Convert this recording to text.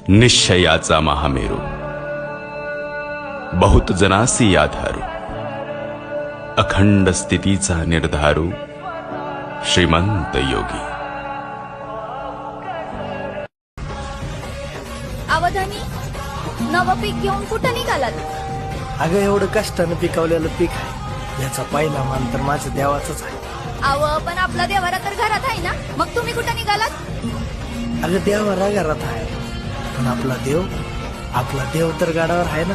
निश्चयाचा महामेरू, बहुत जनासी आधारू, अखंड स्थितीचा निर्धारू, श्रीमंत योगी. अवधानी, नवं पीक घेऊन कुठं निघालात? अगं एवढं कष्टानं पिकवलेलं पीक आहे, याचा पहिला मान तर माझ्या देवाचाच आहे. पण आपला देवारा तर घरात आहे ना, मग तुम्ही कुठं निघालात? अगं देवारा घरात आहे, पण आपला देव तर गाडावर आहे ना.